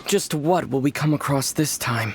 Just what will we come across this time?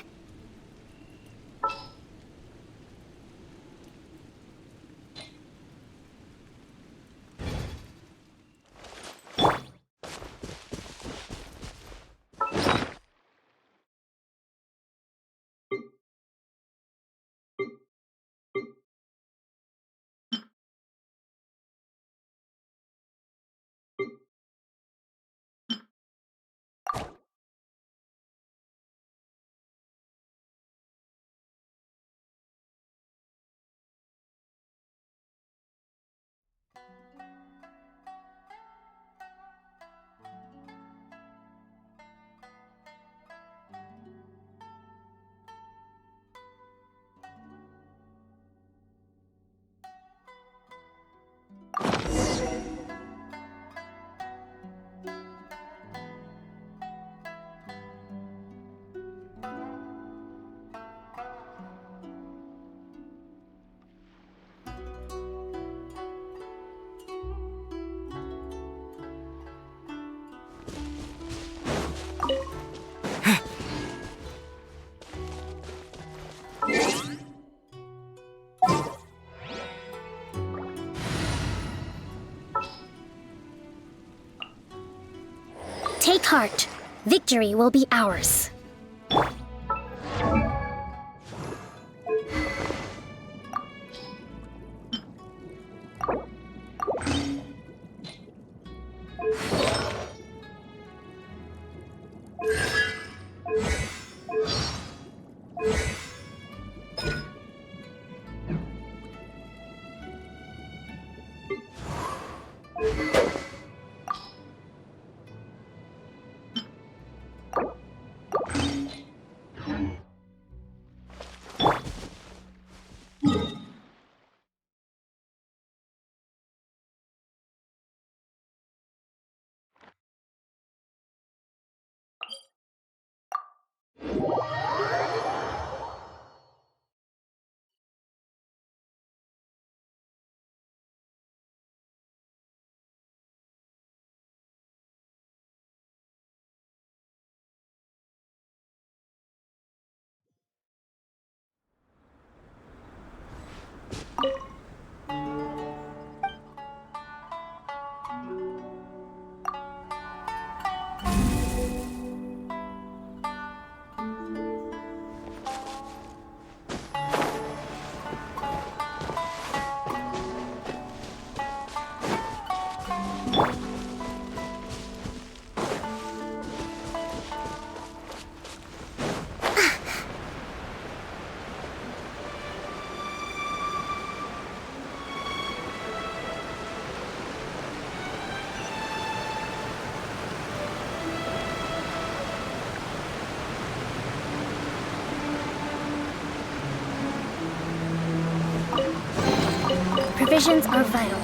Take heart. Victory will be ours. Provisions are vital.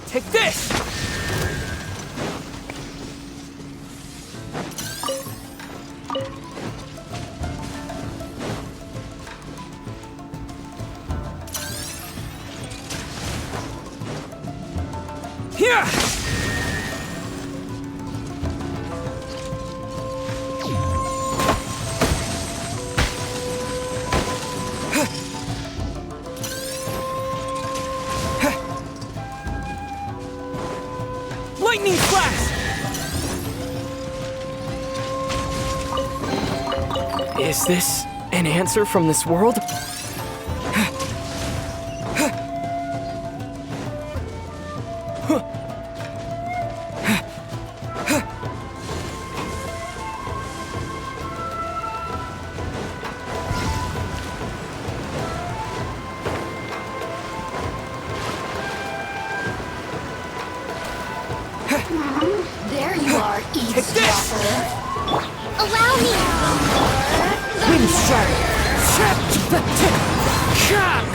Take this! Here! Lightning flash! Is this an answer from this world?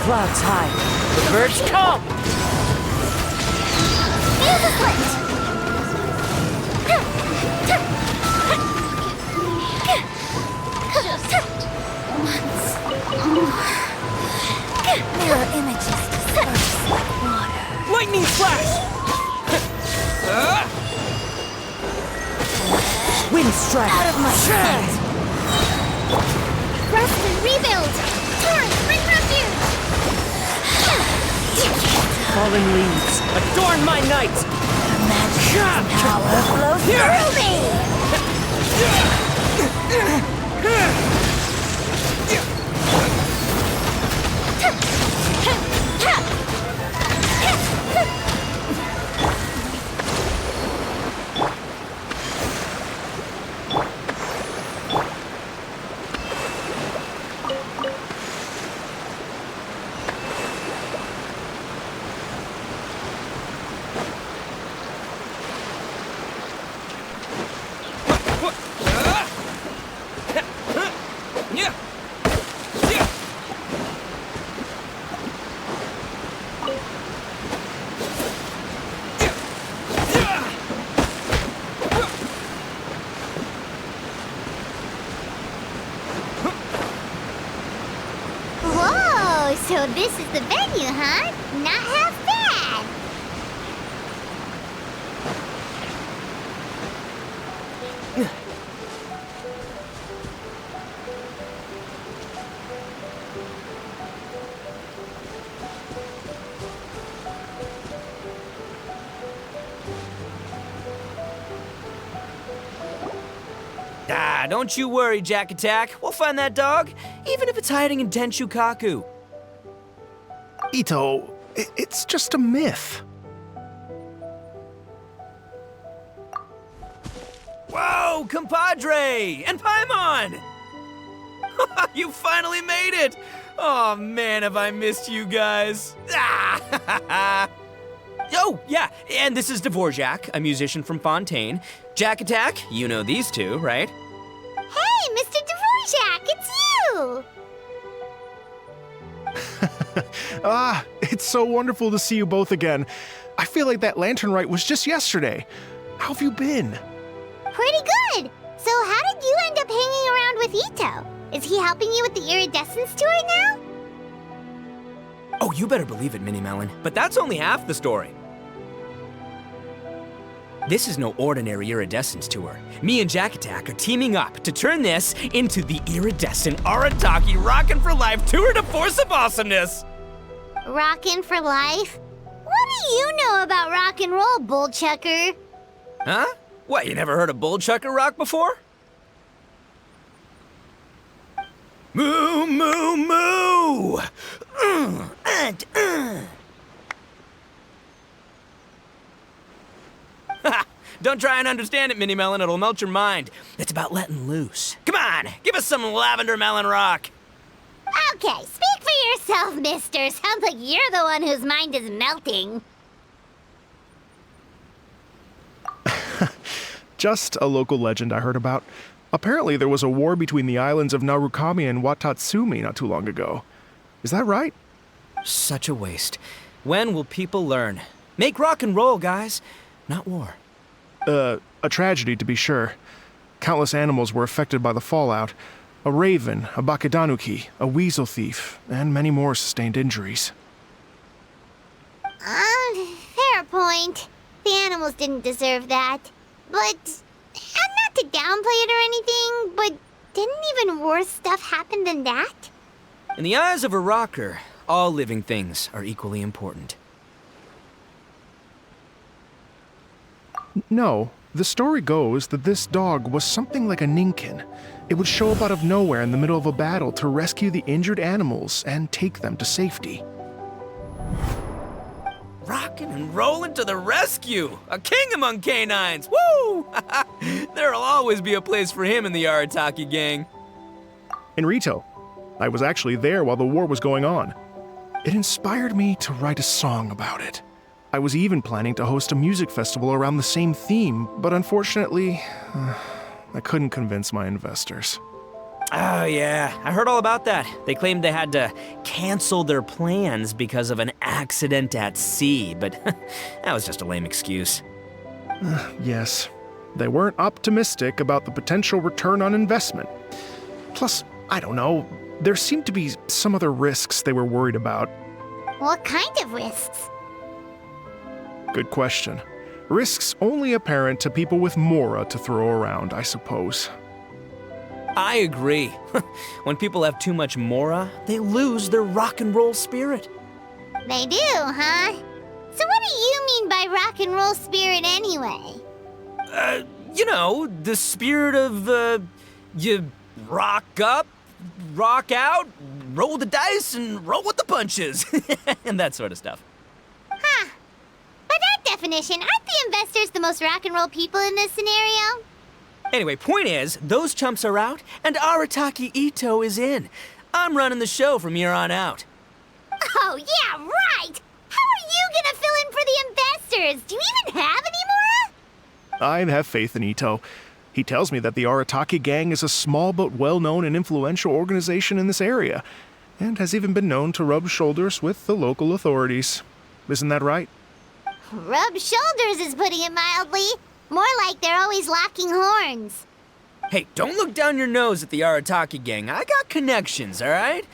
Clouds high. The birds come. Feel the slit! Mirror images disperse like water. Lightning flash! Wind strike. Out of my sight! Rest and rebuild! Torrent, bring refuge! Falling leaves. Adorn my night. Magic power flows through me! Whoa, so this is the venue, huh? Not half bad. Ah, don't you worry, Jack Attack. We'll find that dog, even if it's hiding in Tenshukaku. Ito, it's just a myth. Whoa, compadre! And Paimon! You finally made it! Oh man, have I missed you guys. Ah! Oh, yeah, and this is Dvorak, a musician from Fontaine. Jack Attack, you know these two, right? Hey, Mr. Dvorak, it's you! It's so wonderful to see you both again. I feel like that lantern rite was just yesterday. How have you been? Pretty good. So how did you end up hanging around with Ito? Is he helping you with the iridescence tour now? Oh, you better believe it, Minnie Melon. But that's only half the story. This is no ordinary iridescence tour. Me and Jack Attack are teaming up to turn this into the iridescent Arataki Rockin' for Life tour de force of awesomeness. Rockin' for life? What do you know about rock and roll, bullchucker? Huh? What, you never heard of Bull Chucker Rock before? Moo, moo, moo! Don't try and understand it, Minnie Melon. It'll melt your mind. It's about letting loose. Come on, give us some lavender melon rock. Okay, speak for yourself, mister. Sounds like you're the one whose mind is melting. Just a local legend I heard about. Apparently there was a war between the islands of Narukami and Watatsumi not too long ago. Is that right? Such a waste. When will people learn? Make rock and roll, guys, not war. A tragedy to be sure. Countless animals were affected by the fallout. A raven, a bakedanuki, a weasel thief, and many more sustained injuries. Fair point. The animals didn't deserve that. But, and not to downplay it or anything, but didn't even worse stuff happen than that? In the eyes of a rocker, all living things are equally important. No, the story goes that this dog was something like a ninkin. It would show up out of nowhere in the middle of a battle to rescue the injured animals and take them to safety. Rockin' and rollin' to the rescue! A king among canines! Woo! There'll always be a place for him in the Arataki gang. In Rito, I was actually there while the war was going on. It inspired me to write a song about it. I was even planning to host a music festival around the same theme, but unfortunately, I couldn't convince my investors. Oh, yeah. I heard all about that. They claimed they had to cancel their plans because of an accident at sea, but that was just a lame excuse. Yes, they weren't optimistic about the potential return on investment. Plus, I don't know, there seemed to be some other risks they were worried about. What kind of risks? Good question. Risks only apparent to people with mora to throw around, I suppose. I agree. When people have too much mora, they lose their rock and roll spirit. They do, huh? So what do you mean by rock and roll spirit anyway? You know, the spirit of, you rock up, rock out, roll the dice, and roll with the punches. And that sort of stuff. Huh. By that definition, aren't the investors the most rock and roll people in this scenario? Anyway, point is, those chumps are out, and Arataki Ito is in. I'm running the show from here on out. Oh, yeah, right! How are you gonna fill in for the investors? Do you even have any more? I have faith in Ito. He tells me that the Arataki gang is a small but well-known and influential organization in this area, and has even been known to rub shoulders with the local authorities. Isn't that right? Rub shoulders is putting it mildly. More like they're always locking horns. Hey, don't look down your nose at the Arataki gang. I got connections, all right?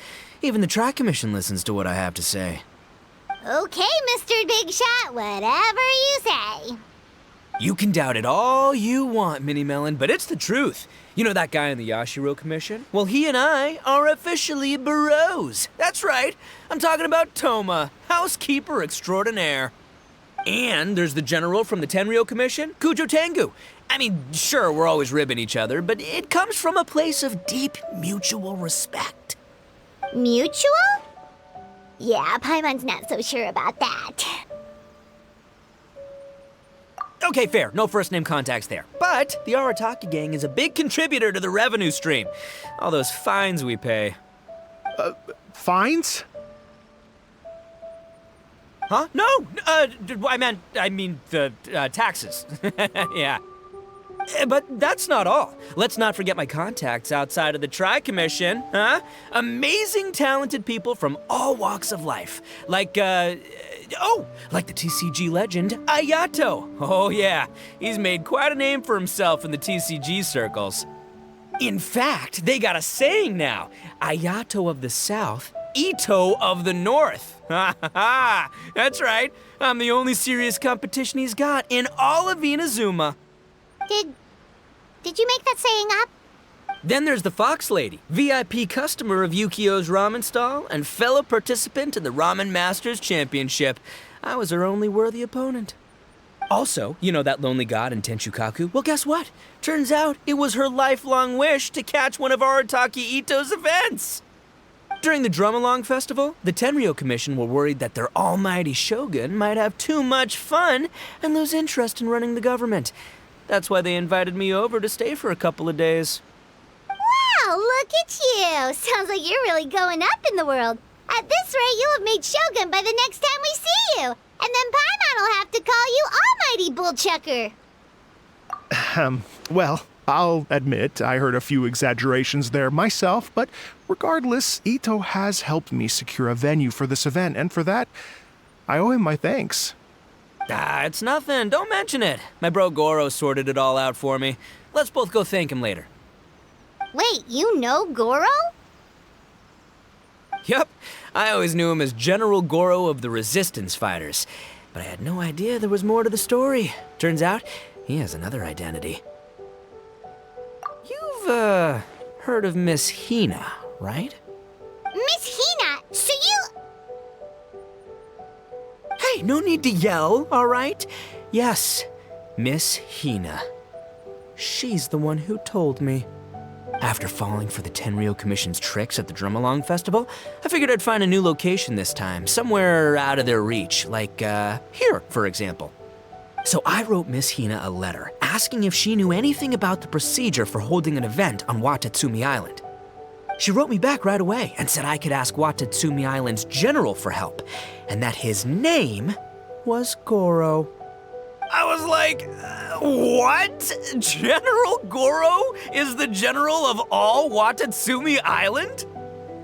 Even the Tri Commission listens to what I have to say. Okay, Mr. Big Shot, whatever you say. You can doubt it all you want, Mini Melon, but it's the truth. You know that guy in the Yashiro Commission? Well, he and I are officially bros. That's right. I'm talking about Toma, housekeeper extraordinaire. And there's the general from the Tenryo Commission, Kujo Tengu. I mean, sure, we're always ribbing each other, but it comes from a place of deep mutual respect. Mutual? Yeah, Paimon's not so sure about that. Okay, fair. No first-name contacts there. But the Arataki gang is a big contributor to the revenue stream. All those fines we pay. Fines? Huh? No! I mean the taxes. Yeah. But that's not all. Let's not forget my contacts outside of the Tri-Commission, huh? Amazing, talented people from all walks of life. Like the TCG legend, Ayato. Oh yeah, he's made quite a name for himself in the TCG circles. In fact, they got a saying now. Ayato of the South, Ito of the North. Ha ha ha! That's right. I'm the only serious competition he's got in all of Inazuma. Did you make that saying up? Then there's the Fox Lady, VIP customer of Yukio's ramen stall and fellow participant in the Ramen Masters Championship. I was her only worthy opponent. Also, you know that lonely god in Tenshukaku? Well, guess what? Turns out it was her lifelong wish to catch one of Arataki Ito's events. During the Drum-Along Festival, the Tenryo Commission were worried that their almighty shogun might have too much fun and lose interest in running the government. That's why they invited me over to stay for a couple of days. Wow, look at you! Sounds like you're really going up in the world. At this rate, you'll have made shogun by the next time we see you. And then Paimon will have to call you Almighty Bullchucker. Well, I'll admit I heard a few exaggerations there myself, but regardless, Ito has helped me secure a venue for this event, and for that, I owe him my thanks. It's nothing. Don't mention it. My bro Goro sorted it all out for me. Let's both go thank him later. Wait, you know Goro? Yep. I always knew him as General Goro of the Resistance Fighters. But I had no idea there was more to the story. Turns out, he has another identity. You've, heard of Miss Hina, right? Miss Hina, so you... Hey, no need to yell, all right? Yes, Miss Hina. She's the one who told me. After falling for the Tenryo Commission's tricks at the Drum-Along Festival, I figured I'd find a new location this time, somewhere out of their reach, like, here, for example. So I wrote Miss Hina a letter, asking if she knew anything about the procedure for holding an event on Watatsumi Island. She wrote me back right away and said I could ask Watatsumi Island's general for help, and that his name was Goro. I was like, what? General Goro is the general of all Watatsumi Island?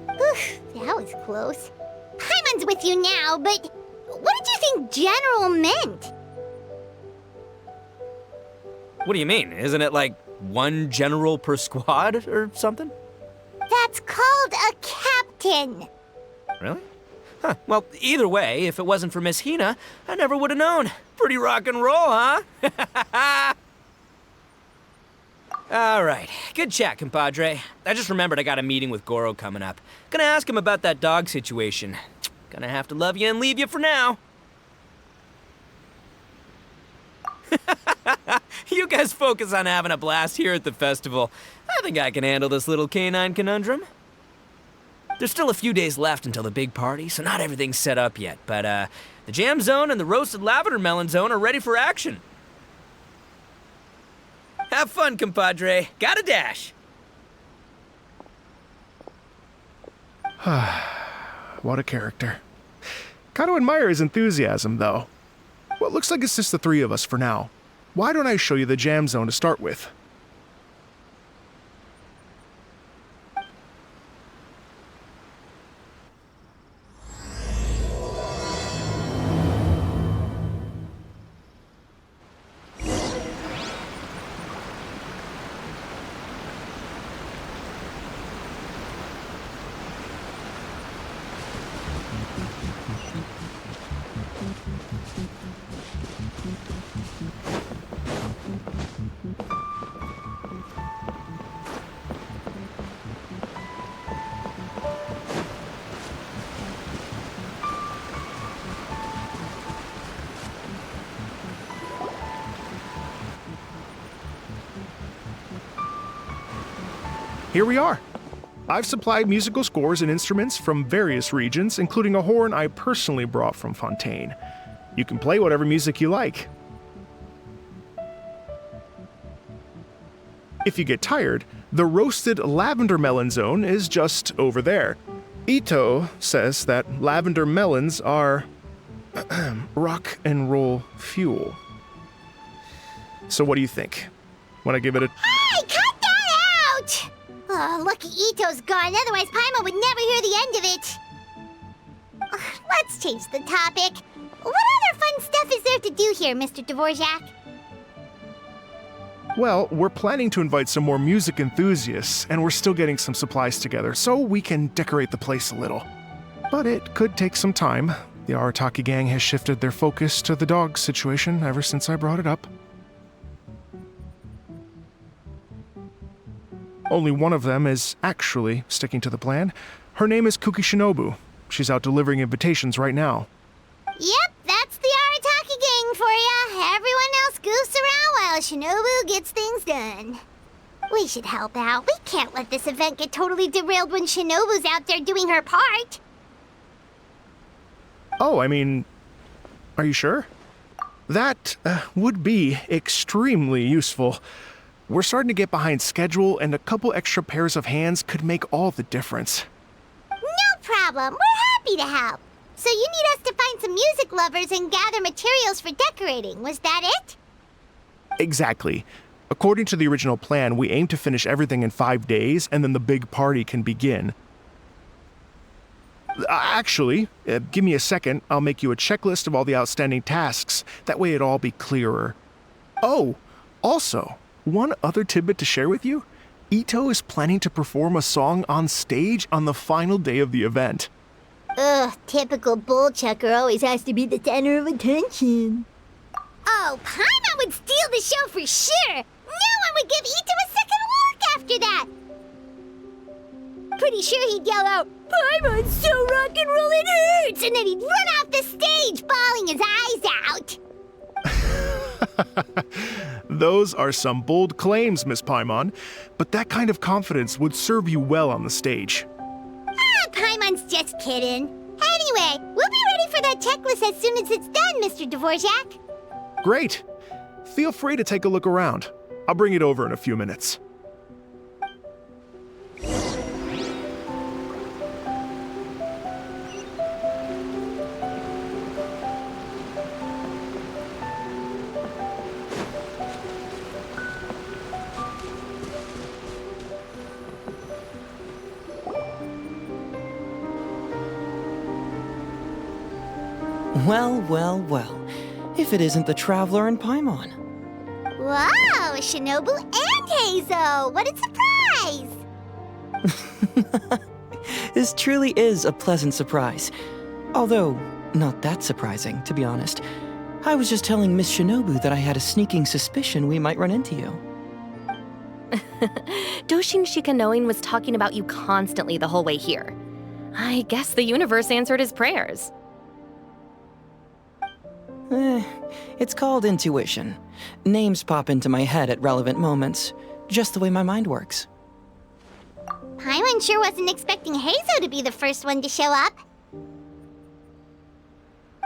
Oof, that was close. Paimon's with you now, but what did you think general meant? What do you mean? Isn't it like one general per squad or something? That's called a captain. Really? Huh. Well, either way, if it wasn't for Miss Hina, I never would have known. Pretty rock and roll, huh? All right. Good chat, compadre. I just remembered I got a meeting with Goro coming up. Gonna ask him about that dog situation. Gonna have to love you and leave you for now. You guys focus on having a blast here at the festival. I think I can handle this little canine conundrum. There's still a few days left until the big party, so not everything's set up yet, but the jam zone and the roasted lavender melon zone are ready for action. Have fun, compadre. Gotta dash. What a character. Gotta admire his enthusiasm, though. Well, it looks like it's just the three of us for now. Why don't I show you the jam zone to start with? Here we are. I've supplied musical scores and instruments from various regions, including a horn I personally brought from Fontaine. You can play whatever music you like. If you get tired, the roasted lavender melon zone is just over there. Ito says that lavender melons are rock and roll fuel. So what do you think? Want to give it a... Hey, cut that out! Oh, lucky Ito's gone, otherwise Paimon would never hear the end of it. Ugh, let's change the topic. What other fun stuff is there to do here, Mr. Dvorak? Well, we're planning to invite some more music enthusiasts, and we're still getting some supplies together, so we can decorate the place a little. But it could take some time. The Arataki gang has shifted their focus to the dog situation ever since I brought it up. Only one of them is actually sticking to the plan. Her name is Kuki Shinobu. She's out delivering invitations right now. Yep, that's the Arataki gang for ya. Everyone else goofs around while Shinobu gets things done. We should help out. We can't let this event get totally derailed when Shinobu's out there doing her part. Oh, I mean, are you sure? That would be extremely useful. We're starting to get behind schedule, and a couple extra pairs of hands could make all the difference. No problem. We're happy to help. So you need us to find some music lovers and gather materials for decorating. Was that it? Exactly. According to the original plan, we aim to finish everything in 5 days, and then the big party can begin. Actually, give me a second. I'll make you a checklist of all the outstanding tasks. That way it'll all be clearer. Oh, also, one other tidbit to share with you. Ito is planning to perform a song on stage on the final day of the event. Ugh, typical bull chucker always has to be the center of attention. Oh, Paimon would steal the show for sure! No one would give Ito a second look after that! Pretty sure he'd yell out, "Paimon's so rock and roll it hurts!" And then he'd run off the stage, bawling his eyes out. Those are some bold claims, Miss Paimon, but that kind of confidence would serve you well on the stage. Ah, Paimon's just kidding. Anyway, we'll be ready for that checklist as soon as it's done, Mr. Dvorak. Great. Feel free to take a look around. I'll bring it over in a few minutes. Well, well, well. If it isn't the Traveler and Paimon. Wow, Shinobu and Hazo! What a surprise! This truly is a pleasant surprise. Although, not that surprising, to be honest. I was just telling Miss Shinobu that I had a sneaking suspicion we might run into you. Doshin Shikanoin was talking about you constantly the whole way here. I guess the universe answered his prayers. It's called intuition. Names pop into my head at relevant moments, just the way my mind works. Paimon sure wasn't expecting Hazo to be the first one to show up.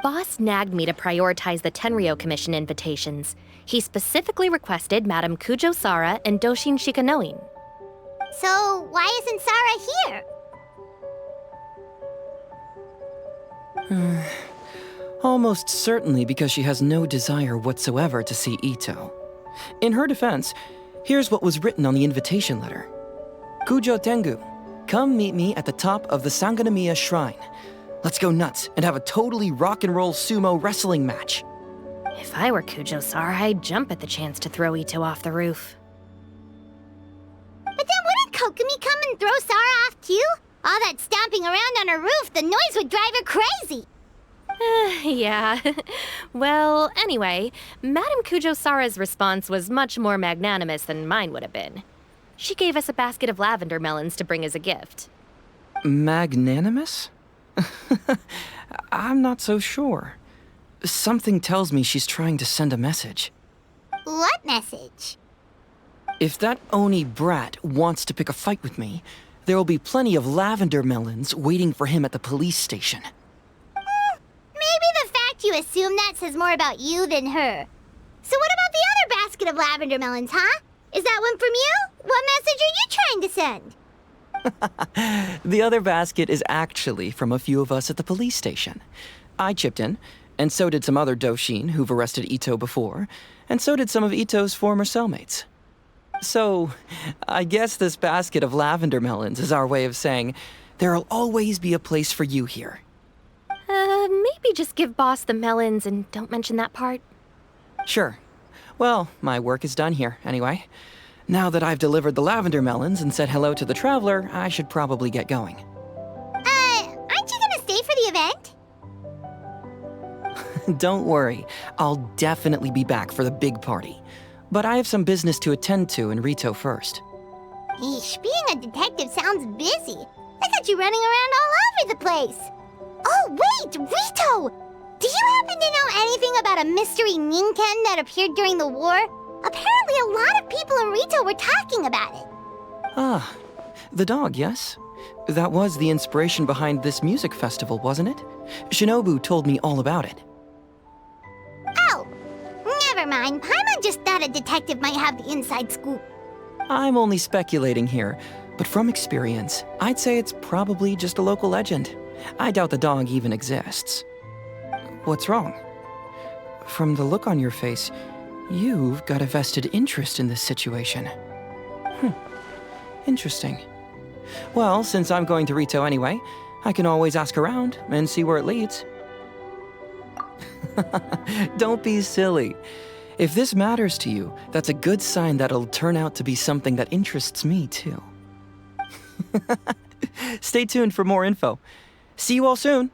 Boss nagged me to prioritize the Tenryo Commission invitations. He specifically requested Madame Kujo Sara and Doshin Shikanoin. So, why isn't Sara here? Almost certainly because she has no desire whatsoever to see Ito. In her defense, here's what was written on the invitation letter. Kujo Tengu, come meet me at the top of the Sangonomiya Shrine. Let's go nuts and have a totally rock and roll sumo wrestling match. If I were Kujo Sara, I'd jump at the chance to throw Ito off the roof. But then wouldn't Kokomi come and throw Sara off too? All that stomping around on her roof, the noise would drive her crazy. Yeah. Well, anyway, Madame Kujo Sara's response was much more magnanimous than mine would have been. She gave us a basket of lavender melons to bring as a gift. Magnanimous? I'm not so sure. Something tells me she's trying to send a message. What message? If that Oni brat wants to pick a fight with me, there will be plenty of lavender melons waiting for him at the police station. Maybe the fact you assume that says more about you than her. So what about the other basket of lavender melons, huh? Is that one from you? What message are you trying to send? The other basket is actually from a few of us at the police station. I chipped in, and so did some other Doshin who've arrested Ito before, and so did some of Ito's former cellmates. So, I guess this basket of lavender melons is our way of saying, there'll always be a place for you here. Maybe just give Boss the melons and don't mention that part. Sure. Well, my work is done here, anyway. Now that I've delivered the lavender melons and said hello to the Traveler, I should probably get going. Aren't you gonna stay for the event? Don't worry, I'll definitely be back for the big party. But I have some business to attend to in Rito first. Eesh, being a detective sounds busy. I got you running around all over the place. Oh, wait, Rito! Do you happen to know anything about a mystery Ninken that appeared during the war? Apparently a lot of people in Rito were talking about it. Ah, the dog, yes? That was the inspiration behind this music festival, wasn't it? Shinobu told me all about it. Oh, never mind. Paimon just thought a detective might have the inside scoop. I'm only speculating here, but from experience, I'd say it's probably just a local legend. I doubt the dog even exists. What's wrong? From the look on your face, you've got a vested interest in this situation. Interesting. Well, since I'm going to Rito anyway, I can always ask around and see where it leads. Don't be silly. If this matters to you, that's a good sign that it'll turn out to be something that interests me too. Stay tuned for more info. See you all soon.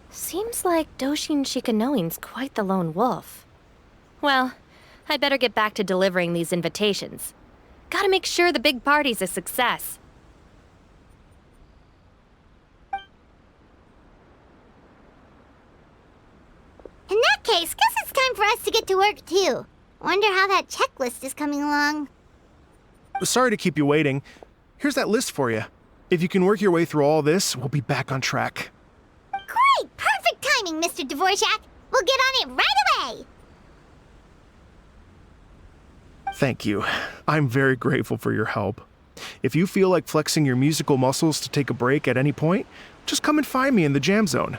Seems like Doshin Shikanoin's quite the lone wolf. Well, I'd better get back to delivering these invitations. Gotta make sure the big party's a success. In that case, guess it's time for us to get to work too. Wonder how that checklist is coming along. Sorry to keep you waiting. Here's that list for you. If you can work your way through all this, we'll be back on track. Great! Perfect timing, Mr. Dvorak! We'll get on it right away! Thank you. I'm very grateful for your help. If you feel like flexing your musical muscles to take a break at any point, just come and find me in the jam zone.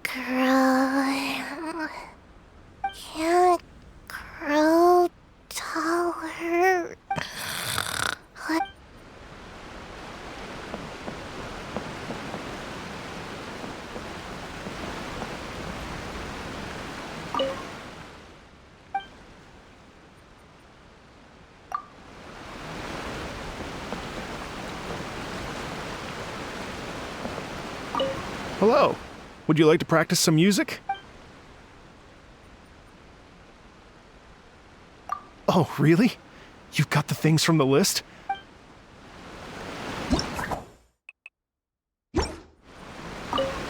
Grow. Can't grow taller. What? Hello. Would you like to practice some music? Oh, really? You've got the things from the list?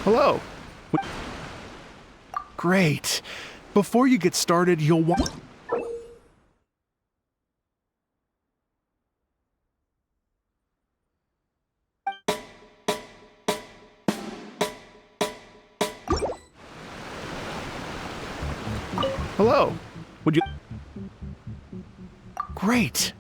Hello. Great. Before you get started, you'll want... Hello. Would you... Great.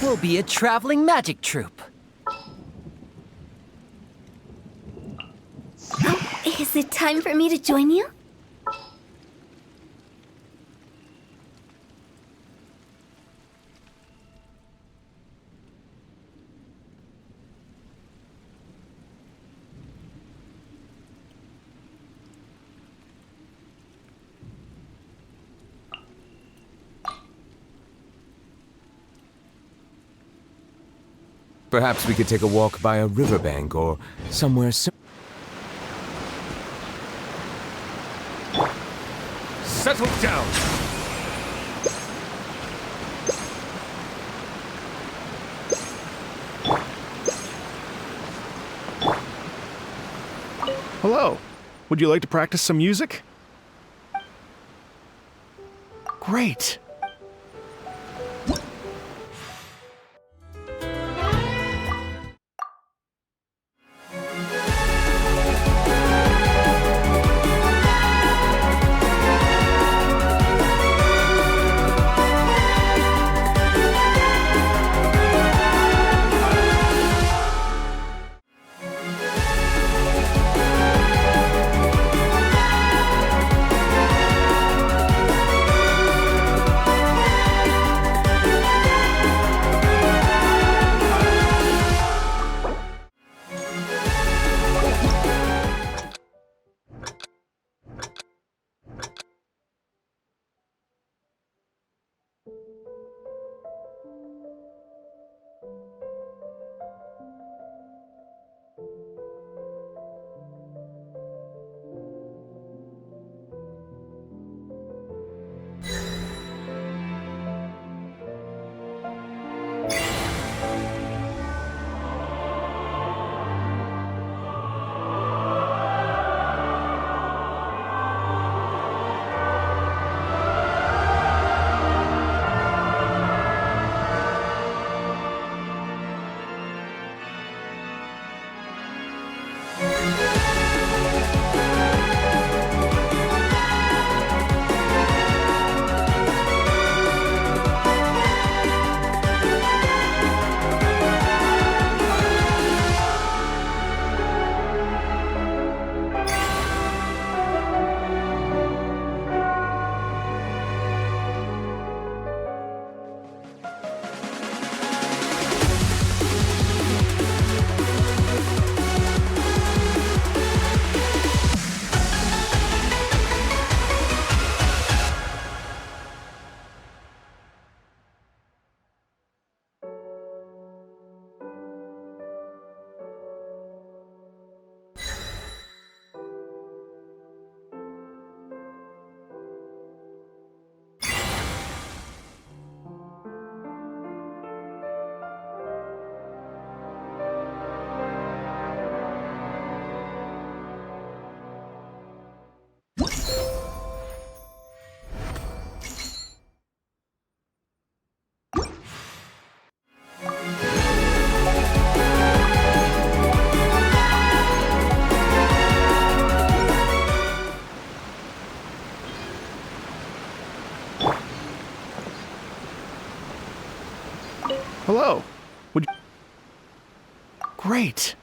We'll be a traveling magic troupe. Is it time for me to join you? Perhaps we could take a walk by a riverbank or somewhere Settle down. Hello. Would you like to practice some music? Great. Hello. Would you... Great.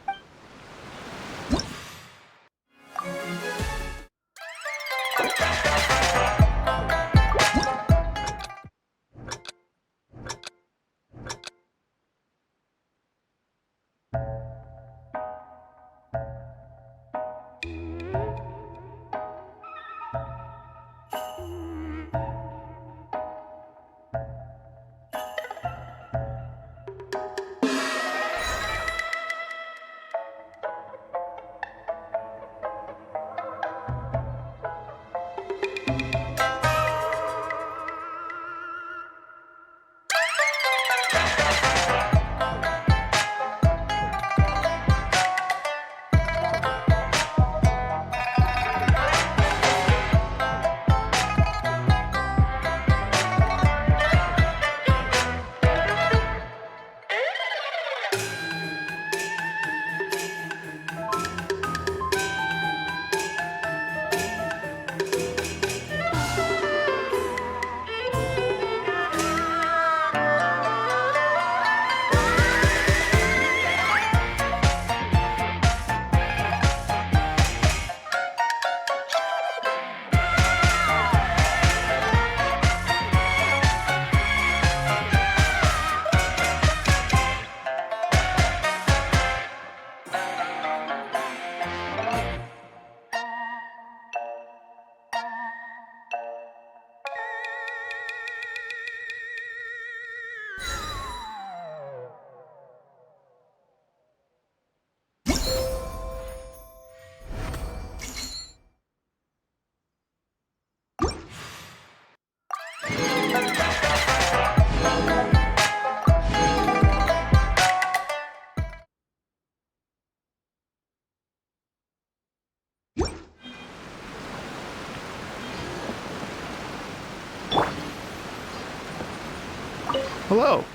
Hello.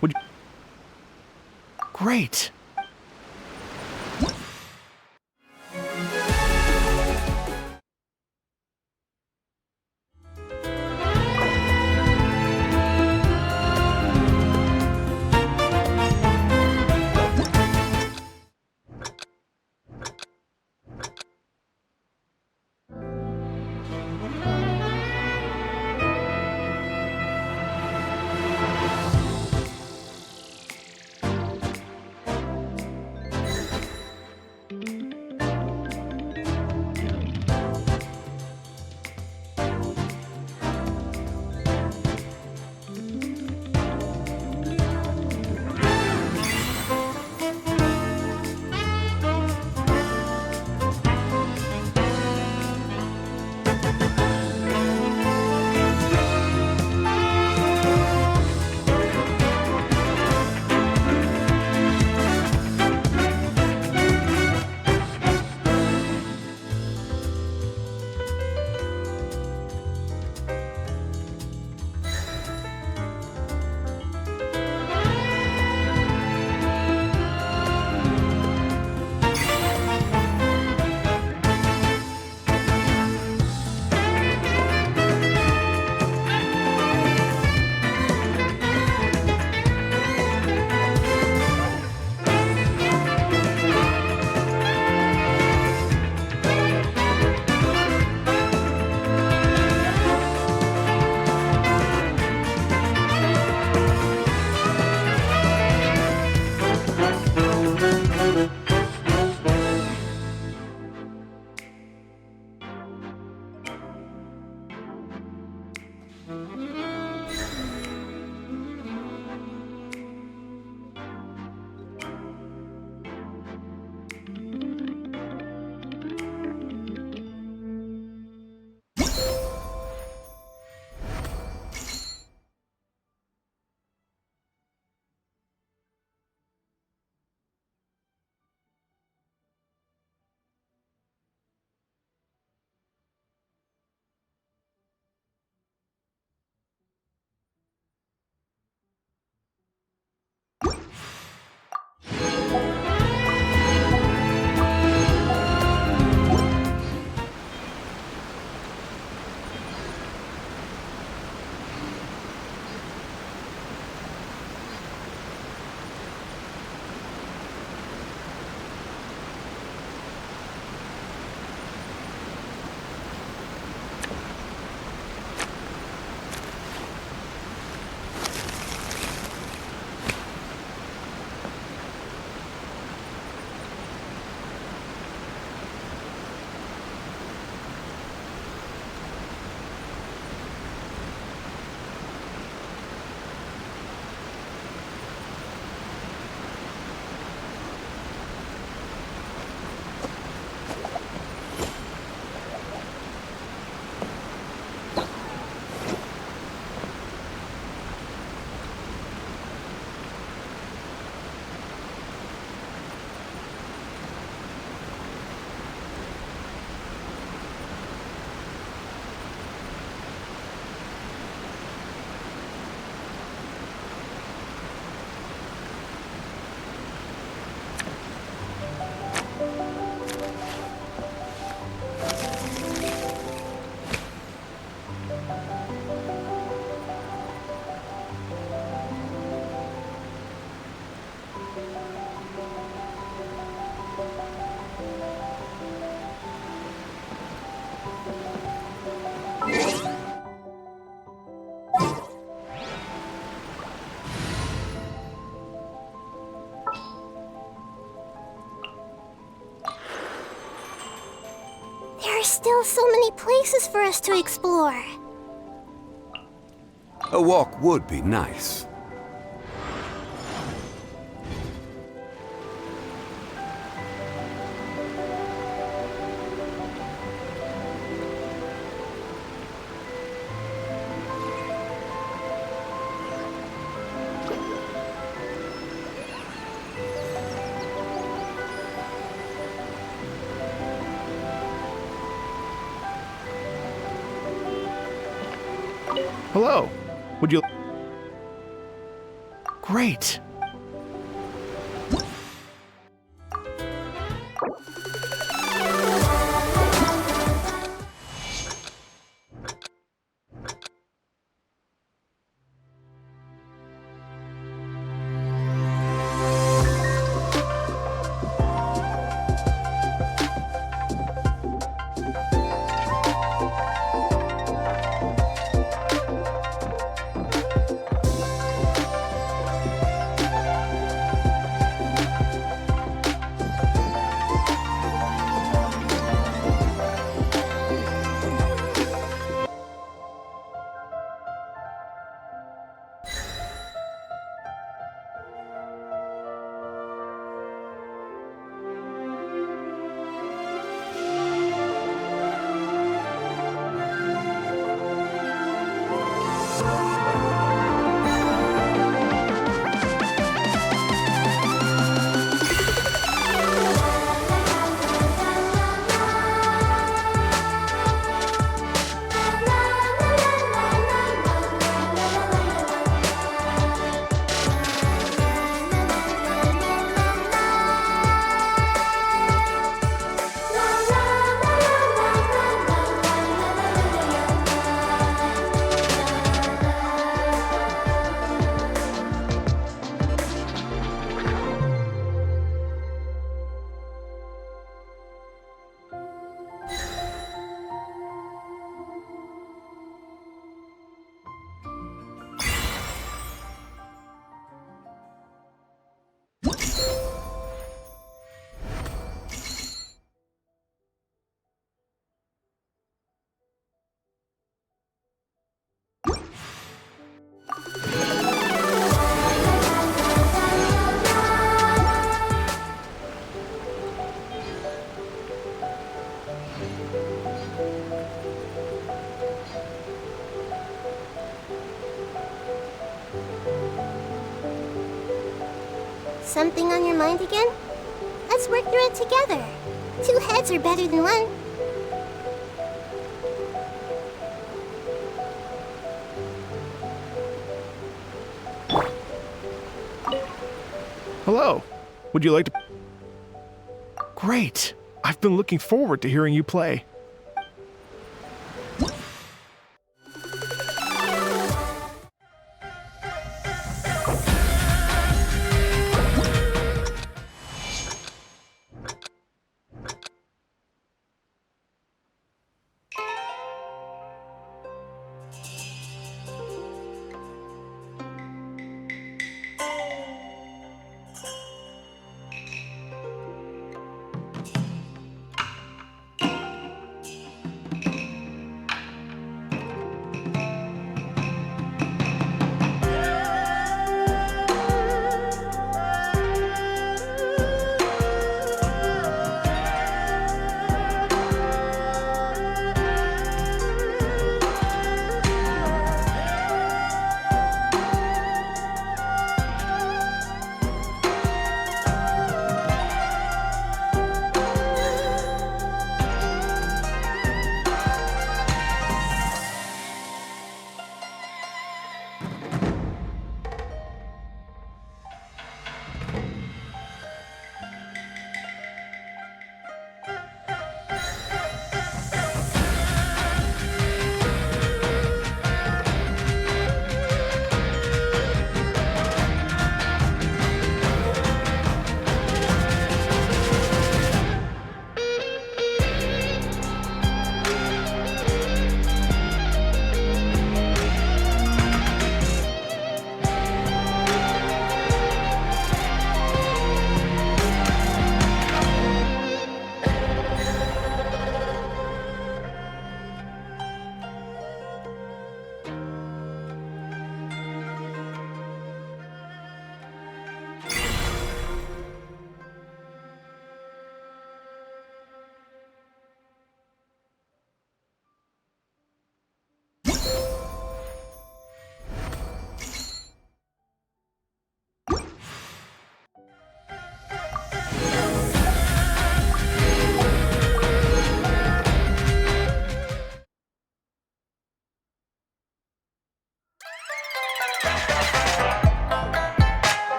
Would you... Great. There are still so many places for us to explore. A walk would be nice. Hello. Would you... Great. Something on your mind again? Let's work through it together. 2 heads are better than 1. Hello. Would you like to... Great. I've been looking forward to hearing you play.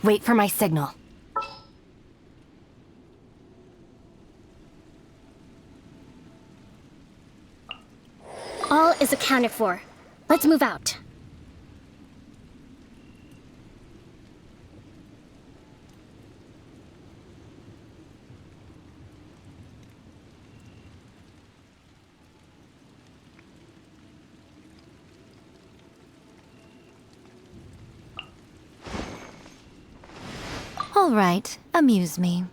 Wait for my signal. All is accounted for. Let's move out. All right, amuse me.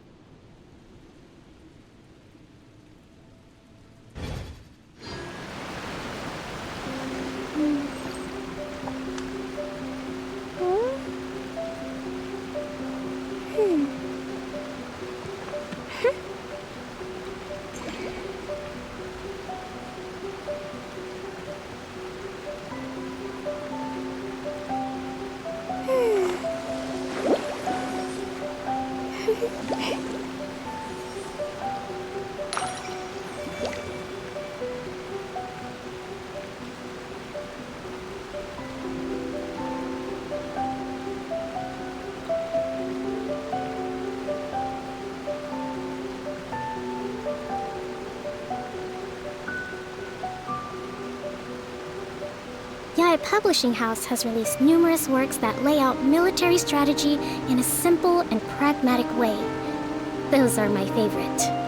Yae Publishing House has released numerous works that lay out military strategy in a simple and pragmatic way. Those are my favorite.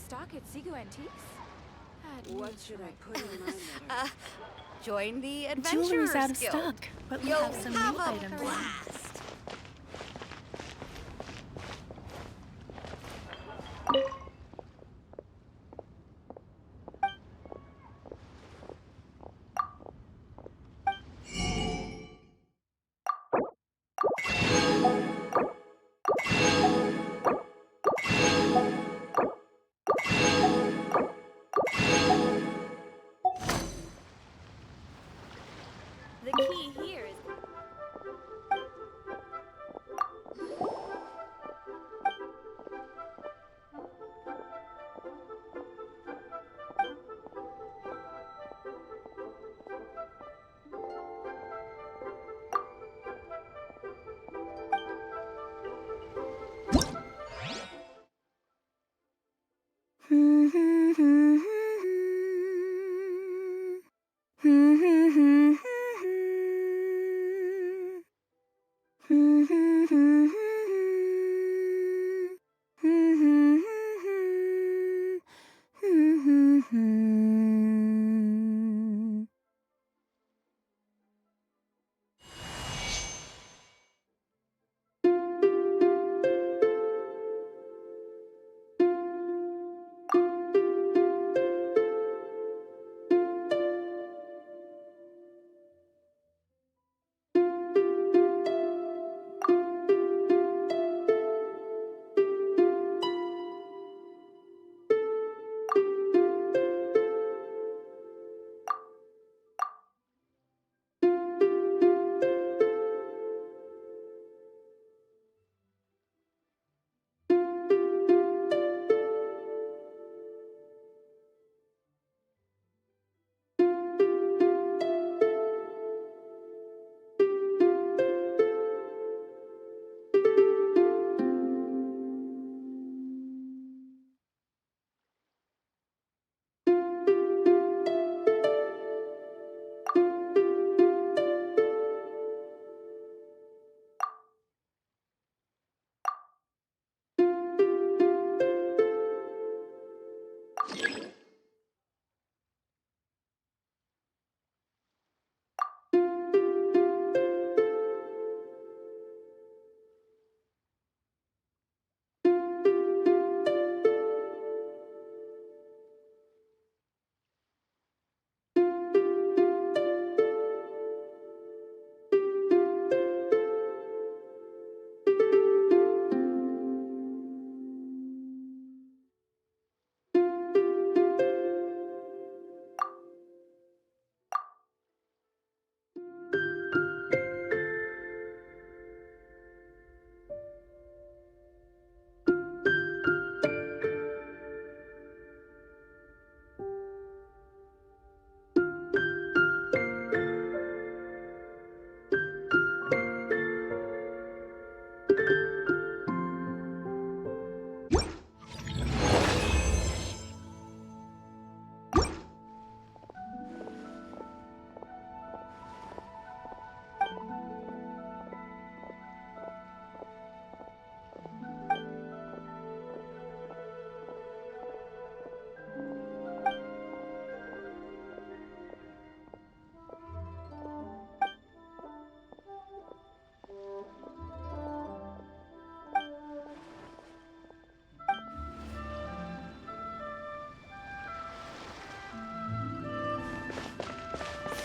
stock at Sigu Antiques? What should I put in my letter? Join the Adventurers Jewelry's out of Guild. stock, but we You'll have some have new a items. blast. The key here is...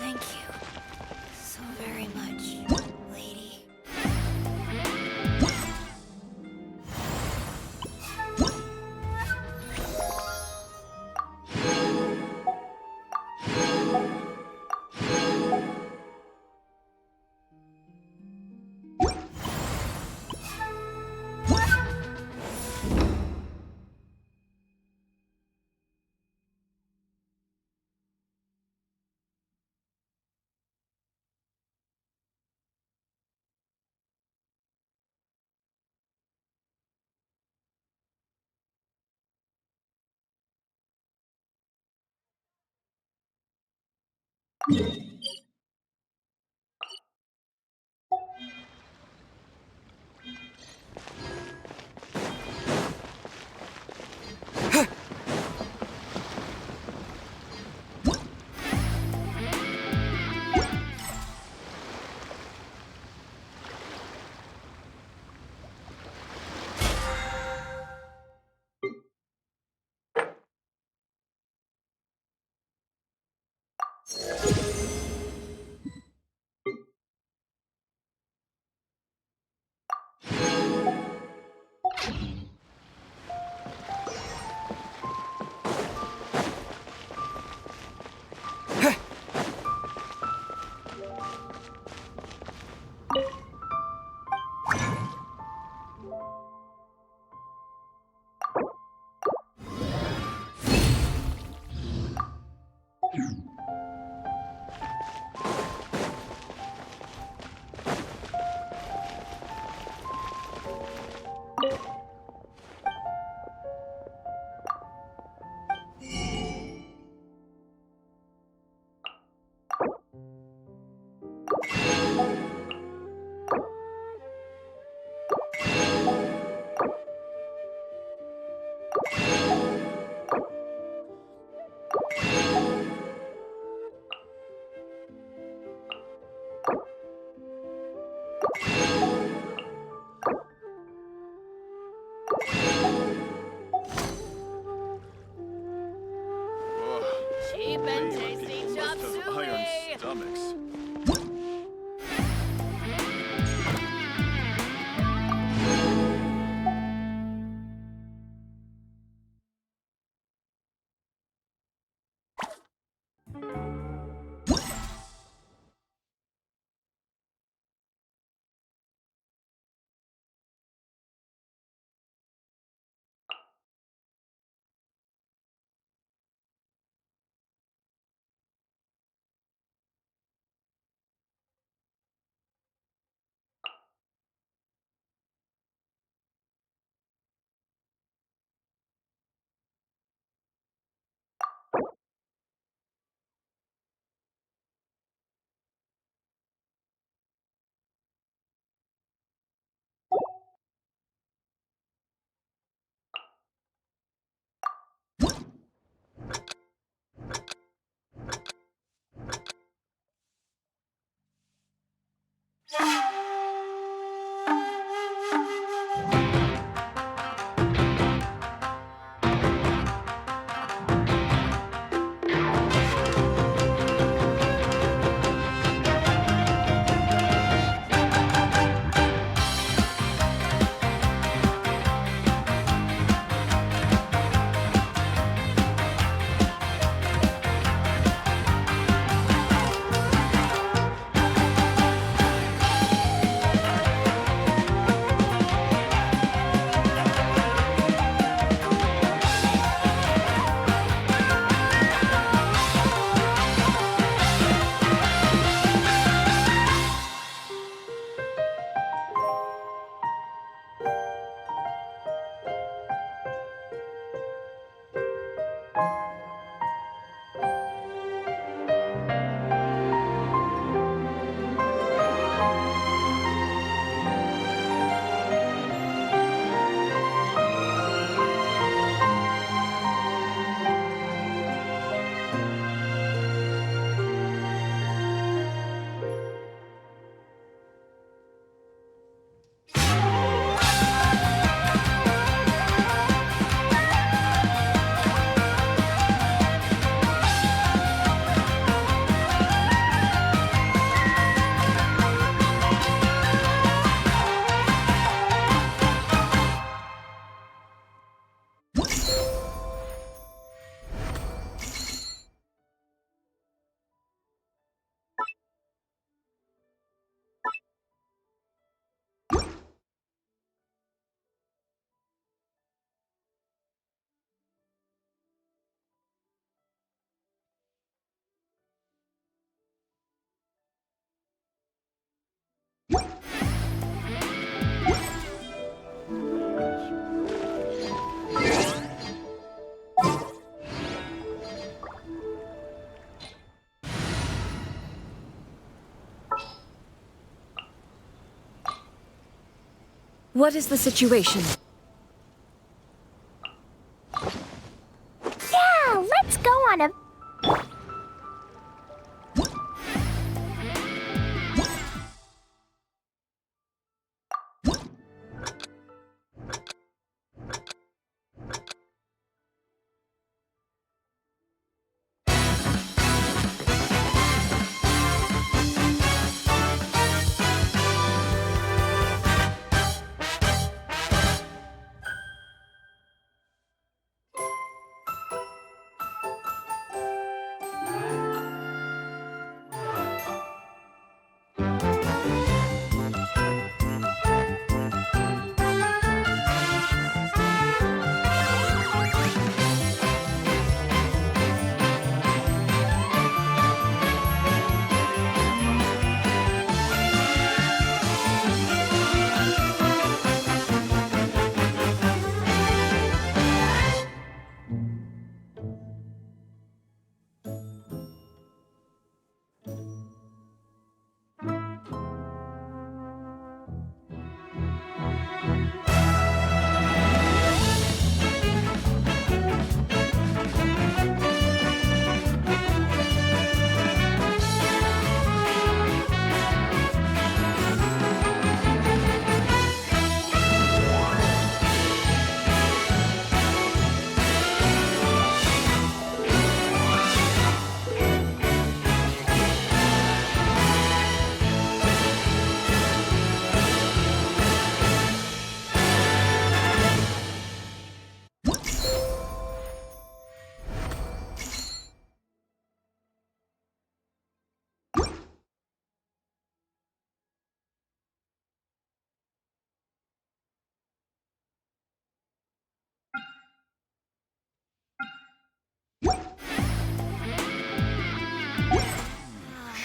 Thank you so very much, lady. What is the situation? Yeah, let's go on a...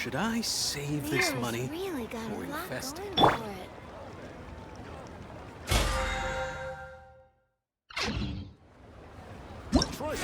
Should I save this money really got or a lot invest it? going for it.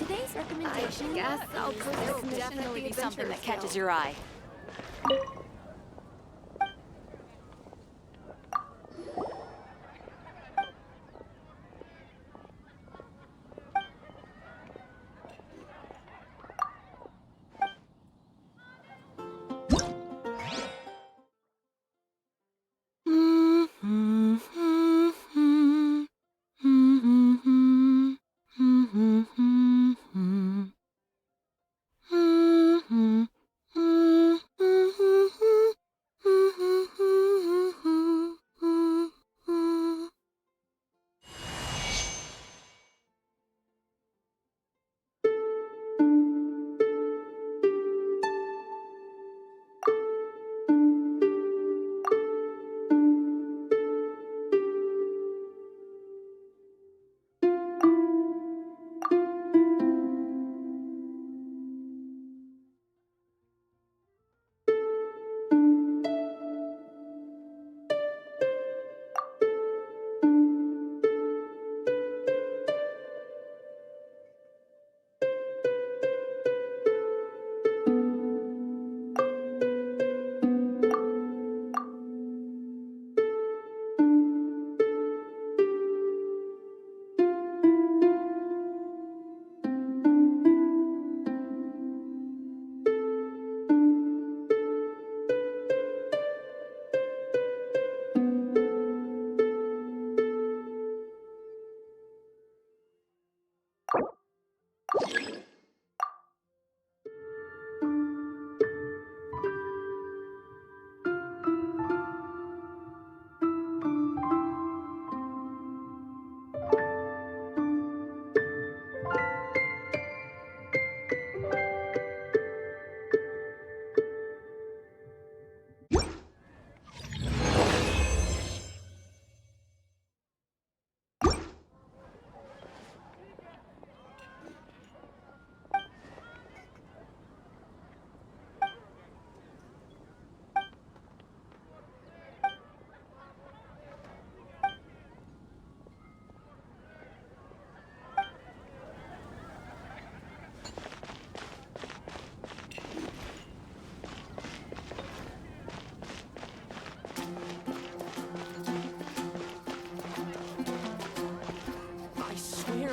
Today's recommendation. I guess I'll post There this will definitely be something that catches you. your eye.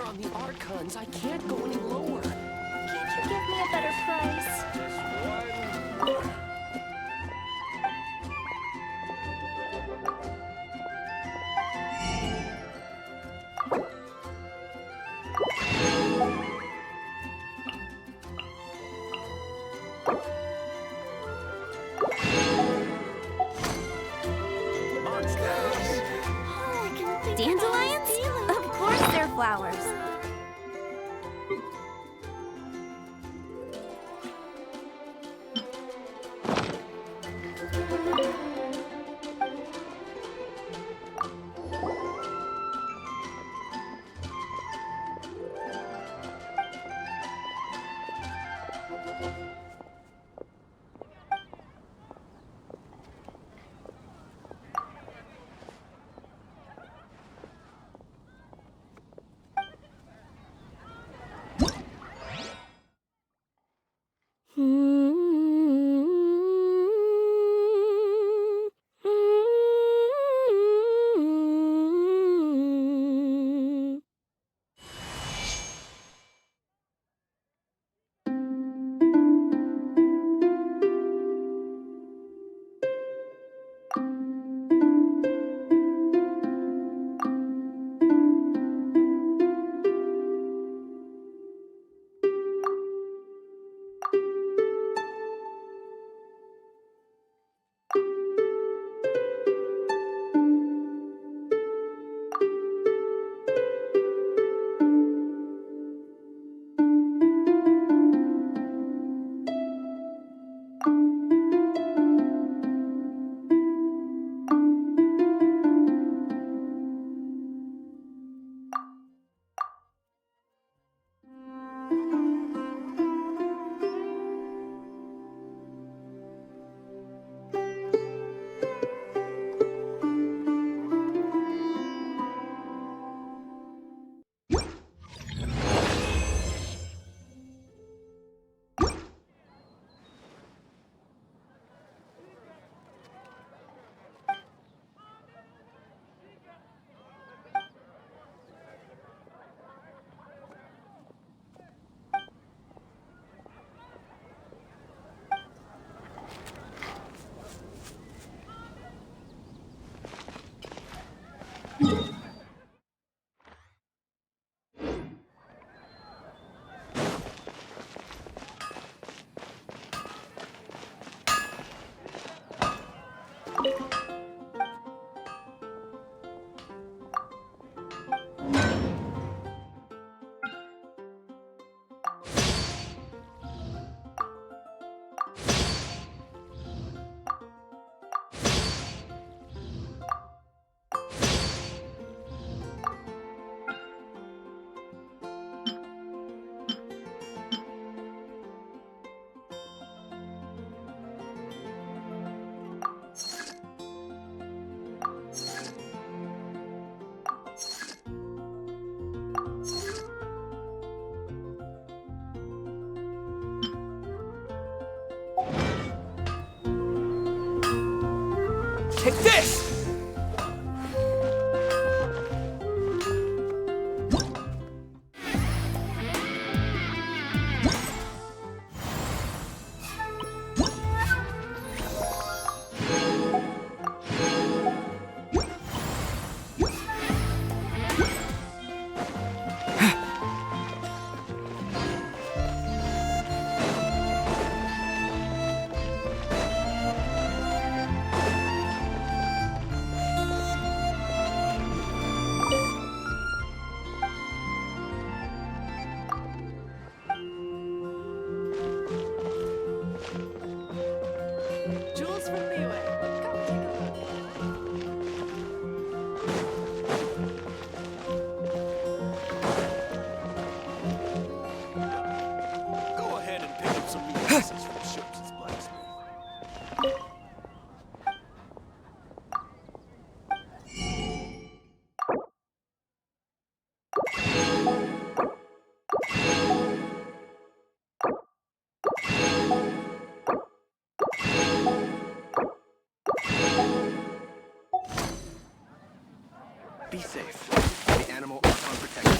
On the Archons, I can't go any lower. Can't you give me a better price? Dandelions? Of course they're flowers. Take this! Be safe. The animal are unprotected.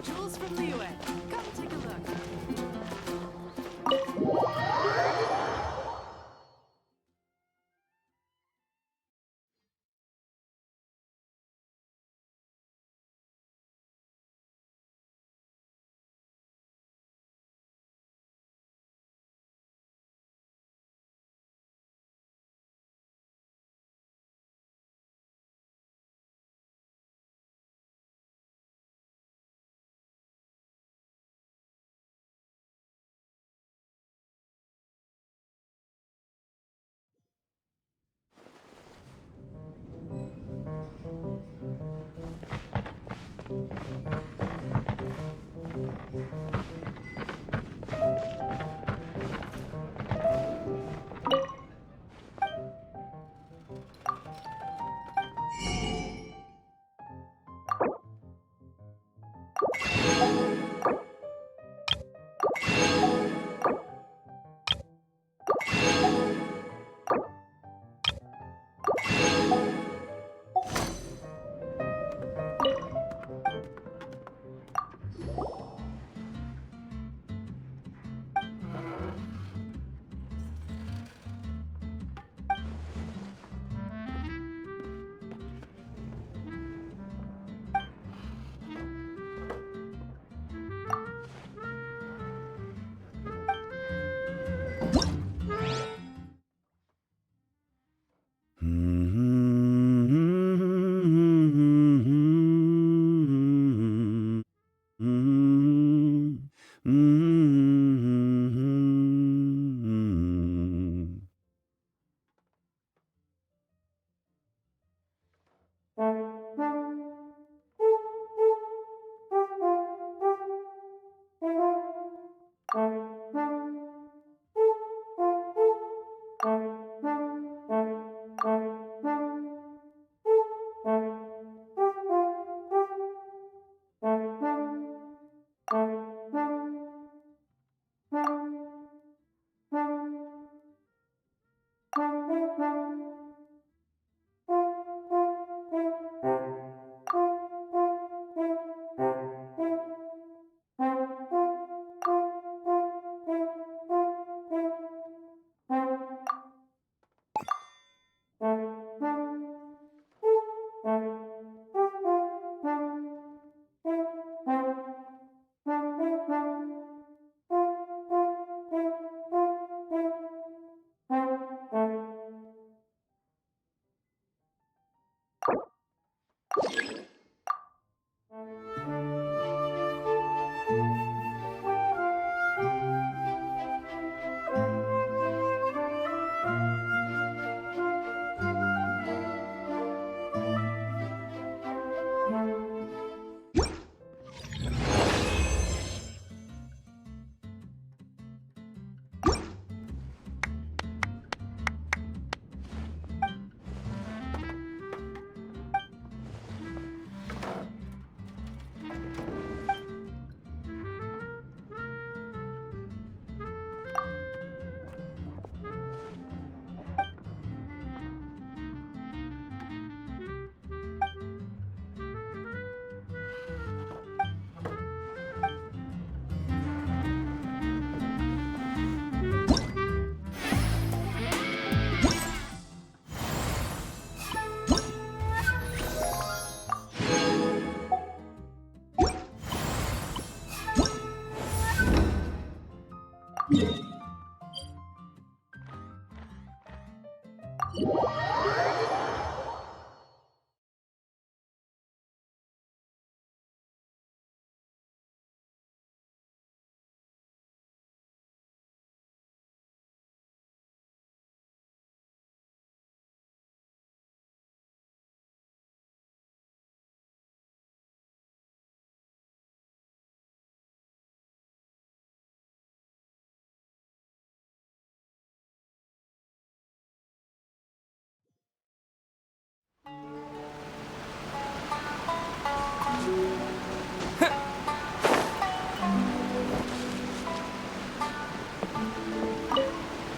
Jules from Liyue. Come take a look.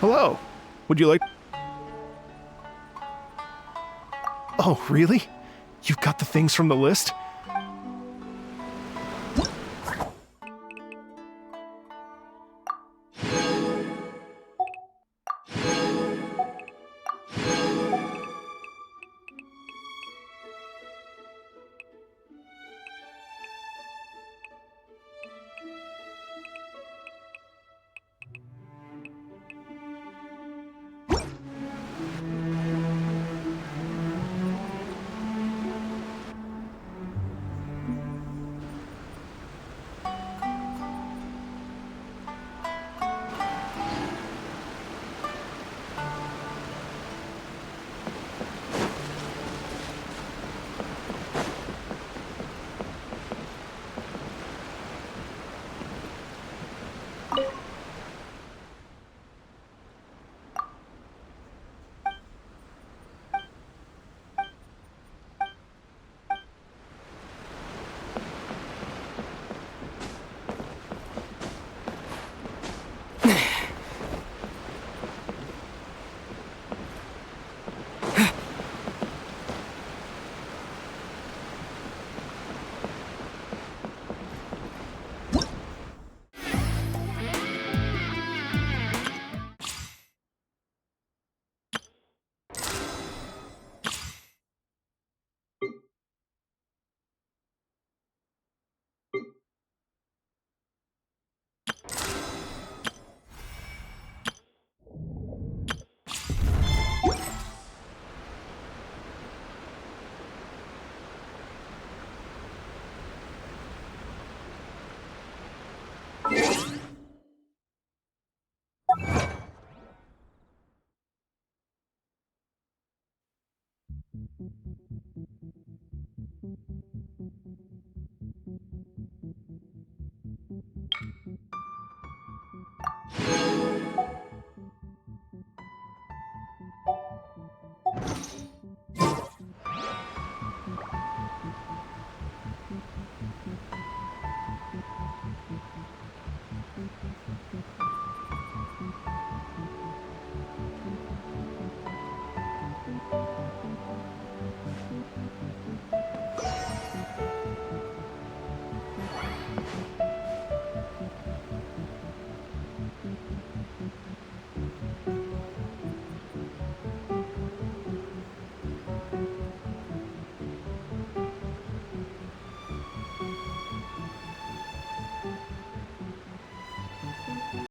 Hello. Would you like... Oh, really? You've got the things from the list?